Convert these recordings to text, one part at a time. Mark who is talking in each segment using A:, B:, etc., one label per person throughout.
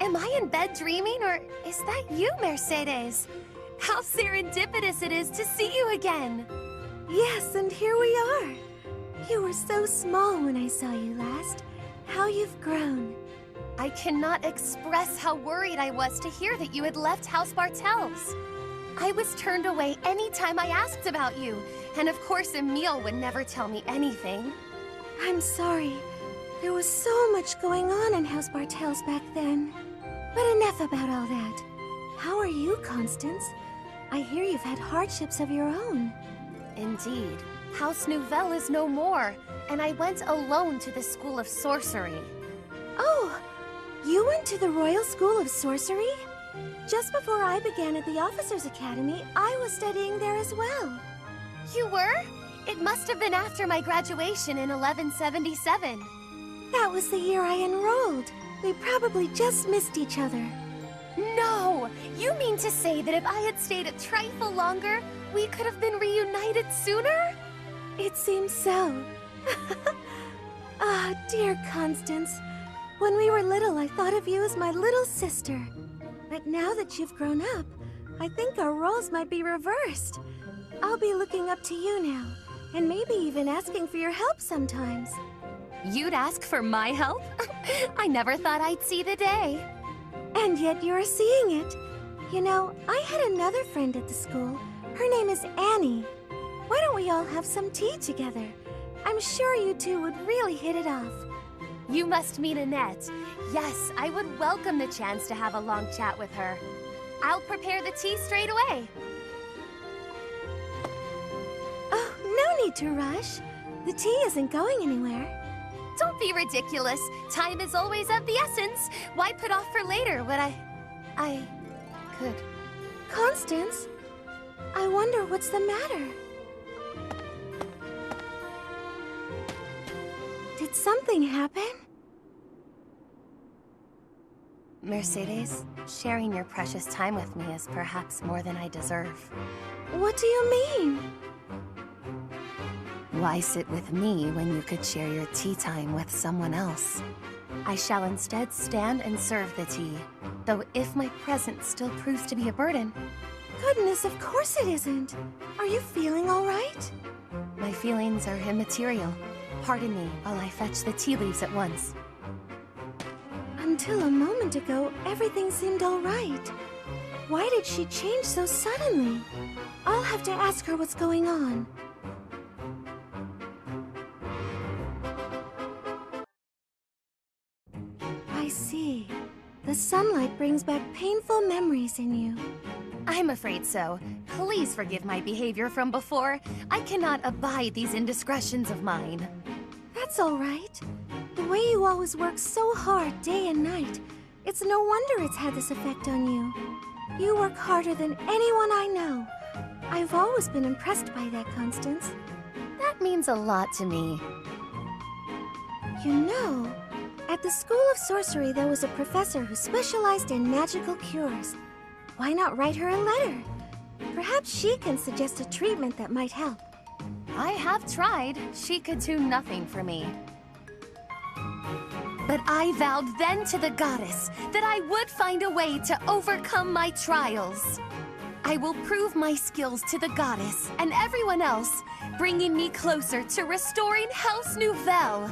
A: Am I in bed dreaming, or is that you, Mercedes? How serendipitous it is to see you again!
B: Yes, and here we are. You were so small when I saw you last. How you've grown.
A: I cannot express how worried I was to hear that you had left House Bartels. I was turned away any time I asked about you, and of course Emile would never tell me anything.
B: I'm sorry. There was so much going on in House Bartels back then. But enough about all that. How are you, Constance? I hear you've had hardships of your own.
A: Indeed. House Nouvelle is no more, and I went alone to the School of Sorcery.
B: Oh, you went to the Royal School of Sorcery? Just before I began at the Officers' Academy, I was studying there as well.
A: You were? It must have been after my graduation in 1177.
B: That was the year I enrolled. We probably just missed each other.
A: No! You mean to say that if I had stayed a trifle longer, we could have been reunited sooner?
B: It seems so. Ah, dear Constance. When we were little, I thought of you as my little sister. But now that you've grown up, I think our roles might be reversed. I'll be looking up to you now, and maybe even asking for your help sometimes.
A: You'd ask for my help? I never thought I'd see the day.
B: And yet you're seeing it. You know, I had another friend at the school. Her name is Annie. Why don't we all have some tea together? I'm sure you two would really hit it off.
A: You must mean Annette. Yes, I would welcome the chance to have a long chat with her. I'll prepare the tea straight away.
B: Oh, no need to rush. The tea isn't going anywhere.
A: Don't be ridiculous. Time is always of the essence. Why put off for later what I could?
B: Constance, I wonder what's the matter. Did something happen?
A: Mercedes, sharing your precious time with me is perhaps more than I deserve.
B: What do you mean?
A: Why sit with me when you could share your tea time with someone else? I shall instead stand and serve the tea, though if my presence still proves to be a burden.
B: Goodness, of course it isn't. Are you feeling all right?
A: My feelings are immaterial. Pardon me while I fetch the tea leaves at once.
B: Until a moment ago, everything seemed all right. Why did she change so suddenly? I'll have to ask her what's going on. I see. The sunlight brings back painful memories in you.
A: I'm afraid so. Please forgive my behavior from before. I cannot abide these indiscretions of mine.
B: That's all right. The way you always work so hard day and night, it's no wonder it's had this effect on you. You work harder than anyone I know. I've always been impressed by that, Constance.
A: That means a lot to me.
B: You know, at the School of Sorcery there was a professor who specialized in magical cures. Why not write her a letter? Perhaps she can suggest a treatment that might help.
A: I have tried. She could do nothing for me. But I vowed then to the goddess that I would find a way to overcome my trials. I will prove my skills to the goddess and everyone else, bringing me closer to restoring House Nouvelle.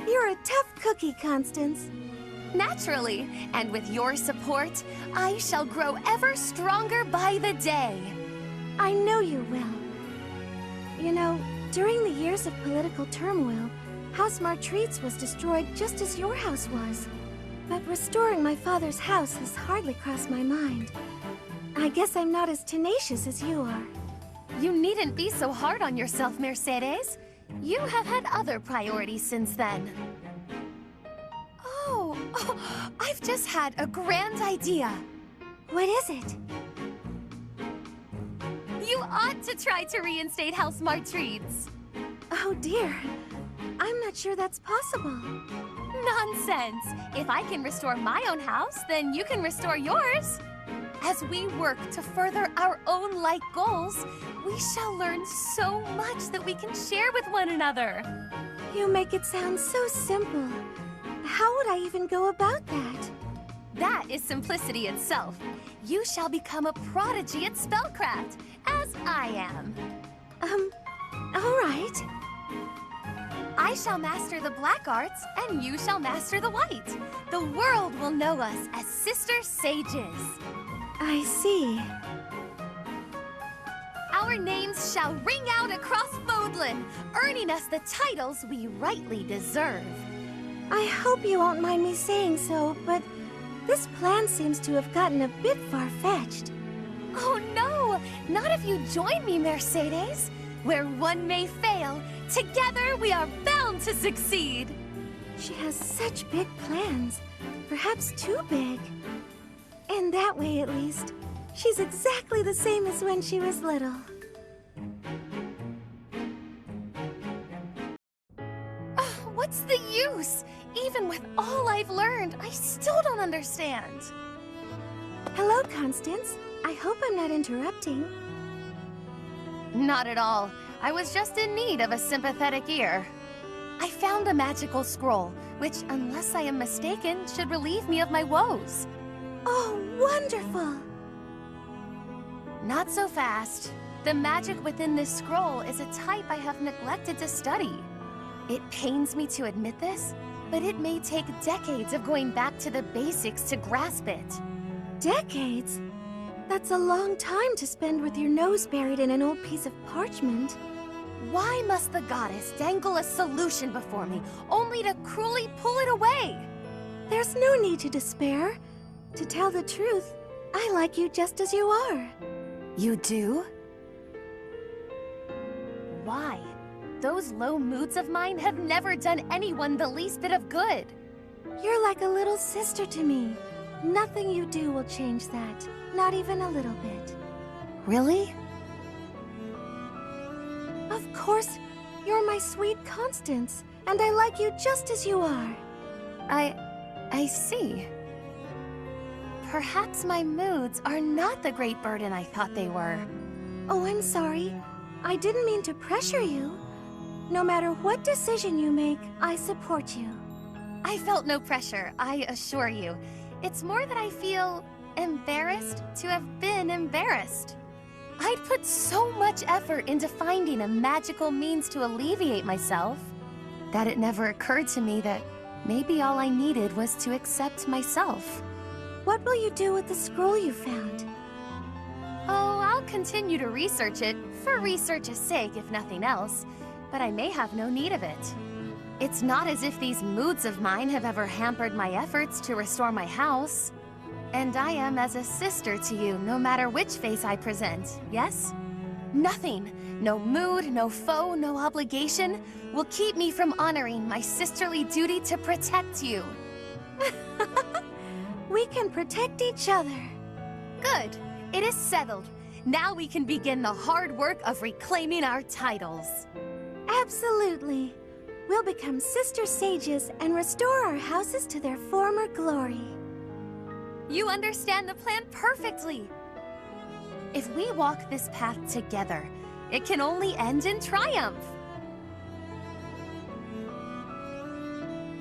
B: You're a tough cookie, Constance.
A: Naturally, and with your support, I shall grow ever stronger by the day.
B: I know you will. You know, during the years of political turmoil, House Martreats was destroyed just as your house was. But restoring my father's house has hardly crossed my mind. I guess I'm not as tenacious as you are.
A: You needn't be so hard on yourself, Mercedes. You have had other priorities since then. Oh, I've just had a grand idea.
B: What is it?
A: You ought to try to reinstate House Martreats.
B: Oh dear, I'm not sure that's possible.
A: Nonsense! If I can restore my own house, then you can restore yours. As we work to further our own like goals, we shall learn so much that we can share with one another.
B: You make it sound so simple. how would I even go about that?
A: That is simplicity itself. You shall become a prodigy at spellcraft, as I am.
B: All right.
A: I shall master the black arts, and you shall master the white. The world will know us as Sister Sages.
B: I see.
A: Our names shall ring out across Fodlan, earning us the titles we rightly deserve.
B: I hope you won't mind me saying so, but this plan seems to have gotten a bit far-fetched.
A: Oh no! Not if you join me, Mercedes! Where one may fail, together we are bound to succeed!
B: She has such big plans, perhaps too big. In that way, at least, she's exactly the same as when she was little.
A: What's the use? Even with all I've learned, I still don't understand.
B: Hello, Constance. I hope I'm not interrupting.
A: Not at all. I was just in need of a sympathetic ear. I found a magical scroll, which, unless I am mistaken, should relieve me of my woes.
B: Oh, wonderful!
A: Not so fast. The magic within this scroll is a type I have neglected to study. It pains me to admit this, but it may take decades of going back to the basics to grasp it.
B: Decades? That's a long time to spend with your nose buried in an old piece of parchment.
A: Why must the goddess dangle a solution before me, only to cruelly pull it away?
B: There's no need to despair. To tell the truth, I like you just as you are.
A: You do? Why? Those low moods of mine have never done anyone the least bit of good.
B: You're like a little sister to me. Nothing you do will change that, not even a little bit.
A: Really?
B: Of course, you're my sweet Constance, and I like you just as you are.
A: I see. Perhaps my moods are not the great burden I thought they were.
B: Oh, I'm sorry. I didn't mean to pressure you. No matter what decision you make, I support you.
A: I felt no pressure, I assure you. It's more that I feel embarrassed to have been embarrassed. I'd put so much effort into finding a magical means to alleviate myself that it never occurred to me that maybe all I needed was to accept myself.
B: What will you do with the scroll you found?
A: Oh, I'll continue to research it, for research's sake if nothing else, but I may have no need of it. It's not as if these moods of mine have ever hampered my efforts to restore my house. And I am as a sister to you, no matter which face I present, yes? Nothing, no mood, no foe, no obligation, will keep me from honoring my sisterly duty to protect you.
B: We can protect each other.
A: Good. It is settled. Now we can begin the hard work of reclaiming our titles.
B: Absolutely. We'll become Sister Sages and restore our houses to their former glory.
A: You understand the plan perfectly. If we walk this path together, it can only end in triumph.